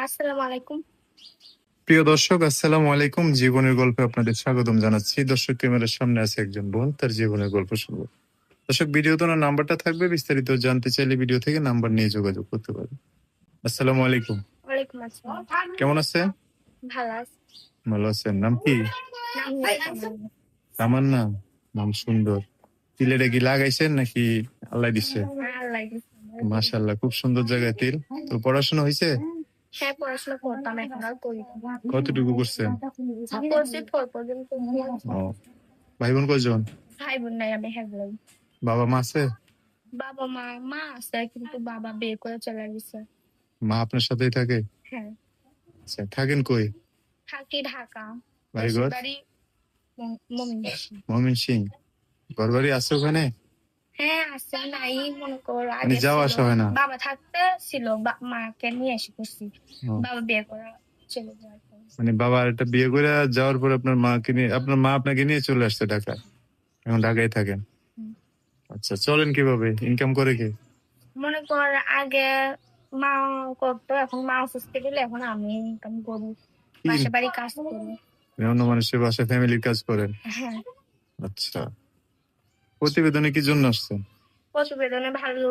আসসালামু আলাইকুম। প্রিয় দর্শক, আসসালামু আলাইকুম। জীবনের গল্পে আপনাদের স্বাগতম জানাচ্ছি। দর্শক, ক্যামেরার সামনে আছে একজন বোন, তার জীবনের গল্প শুনবো। দর্শক, ভিডিওতে ওনার নাম্বারটা থাকবে, বিস্তারিত জানতে চাইলে ভিডিও থেকে নাম্বার নিয়ে যোগাযোগ করতে পারেন। আসসালামু আলাইকুম। ওয়ালাইকুম আসসালাম। কেমন আছেন? ভালো আছি। ভালো আছেন? নাম কি? নাম হচ্ছে তামান্না। তামান্না। নাম সুন্দর। তিলেটা কি লাগাইছেন নাকি আল্লাহ দিচ্ছে? আল্লাহ দিছে। মাশাআল্লাহ, খুব সুন্দর জায়গায় তিল। তো পড়াশোনা হয়েছে? হ্যাঁ, পড়াশোনা করতাম, এখন আর করি না। কতটুকু করছেন? করছি 4 পর্যন্ত। ও, ভাই বোন কয়জন? ভাই বোন নাই, আমি হ্যাঁ। বাবা মা আছে? বাবা মা আছে, কিন্তু বাবা বিয়ে করে চলে গেছে। মা আপনার সাথেই থাকে? হ্যাঁ, আচ্ছা, থাকেন কই? থাকি ঢাকা। দেশের বাড়িঘর? বাড়ি ময়মনসিংহ। ময়মনসিং। ঘর বাড়ি আছে ওখানে? হ্যাঁ আছে, নাই মনে কর মানে আগে যাওয়া ছিল। আসা হয় না? বাবা থাকতে ছিল, মাকে নিয়ে এসে করছি। ও, বাবা বিয়ে করা চলে যাওয়ার পর। মানে বাবা একটা বিয়ে করে যাওয়ার পর আপনার মাকে নিয়ে, আপনার মা আপনাকে নিয়ে চলে আসছে ঢাকায়। এখন ঢাকায় থাকেন? হুম। আচ্ছা, চলেন কিভাবে? ইনকাম করে কে? মনে কর আগে মা করতো, এখন মা অসুস্থ গেলে এখন আমি ইনকাম করি, কি বাসা বাড়ি কাজ করি। অন্য মানুষের বাসায় ফ্যামিলির কাজ করেন? হ্যাঁ, আচ্ছা, প্রতিবেদনে কি জন্য আসছেন? প্রতিবেদনে ভালো,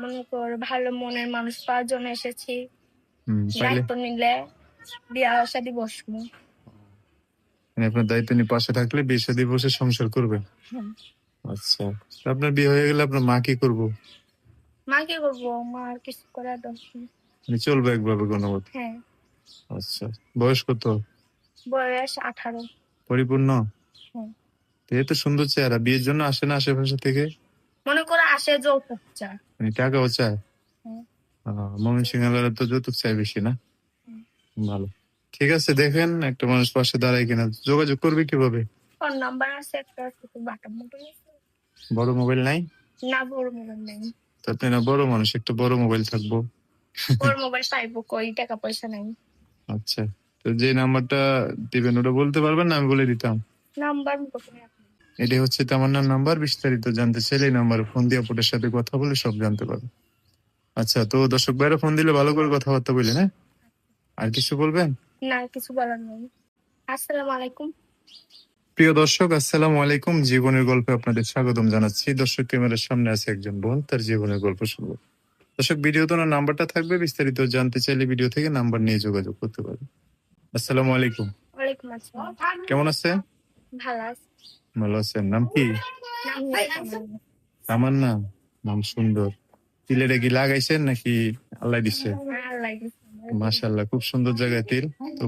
মনে কর ভালো মনের মানুষ পাওয়ার জন্য এসেছি। পাইলে দায়িত্ব নিলে বিয়া শাদী বসবো। মানে আপনার দায়িত্ব নিয়ে পাশে থাকলে বিয়ে শাদী বসে সংসার করবেন? হ্যাঁ। আচ্ছা, তো আপনার বিয়ে হয়ে গেলে আপনার মা কি করবো? মা কি করবো, মা আর কিছু করার দরকার নেই। মানে চলবে একভাবে কোনো মতে? হ্যাঁ। আচ্ছা, বয়স কত? বয়স 18। পরিপূর্ণ? হ্যাঁ। তো এ তো সুন্দর চেহারা, বিয়ের জন্য আসে না আশেপাশে থেকে? মনে করে আসে যৌতুক চায়। মানে টাকাও চায়? হ্যাঁ। ময়মনসিংহের তো যৌতুক চাই বেশি না? হুম। ভালো। ঠিক আছে, দেখেন একটা মানুষ পাশে দাঁড়ায় কিনা। যোগাযোগ করবে কিভাবে? ফোন নাম্বার আছে একটা, শুধু বাটা মোটর আছে। বড় মোবাইল নাই? না, বড় মোবাইল নেই। তো আপনি না বড় মানুষ, একটা বড় মোবাইল থাকবো। বড় মোবাইল পাইবো কই, টাকা পয়সা নাই। আচ্ছা, তো যে নাম্বারটা দিবেন ওটা বলতে পারবেন না? আমি বলে দিতাম। নাম্বার প্রথমে এটাই হচ্ছে তামান্নার নাম্বার। বিস্তারিত জানতে চাইলে এই নাম্বারে ফোন দিয়ে আপুটার সাথে কথা বলে সব জানতে পারবেন। আচ্ছা, তো দর্শক ভাইরা ফোন দিলে ভালো করে কথাবার্তা বললেন, হ্যাঁ? আর কিছু বলবেন? না, কিছু বলার নেই। আসসালামু আলাইকুম। প্রিয় দর্শক, আসসালামু আলাইকুম। জীবনের গল্পে আপনাদের স্বাগতম জানাচ্ছি। দর্শক, ক্যামেরার সামনে আছে একজন বোন, তার জীবনের গল্প শুনবো। দর্শক, ভিডিওতে ওনার নাম্বারটা থাকবে, বিস্তারিত জানতে চাইলে ভিডিও থেকে নাম্বার নিয়ে যোগাযোগ করতে পারেন। আসসালামু আলাইকুম। ওয়ালাইকুম আসসালাম। কেমন আছেন? ভালো আছি। ভালো আছেন? নাম কি? নাম হচ্ছে তামান্না। তামান্না। নাম সুন্দর। তিলেটা কি লাগাইছেন নাকি আল্লাহ দিচ্ছে? আল্লাহ দিছে। মাশাআল্লাহ, খুব সুন্দর জায়গায় তিল। তো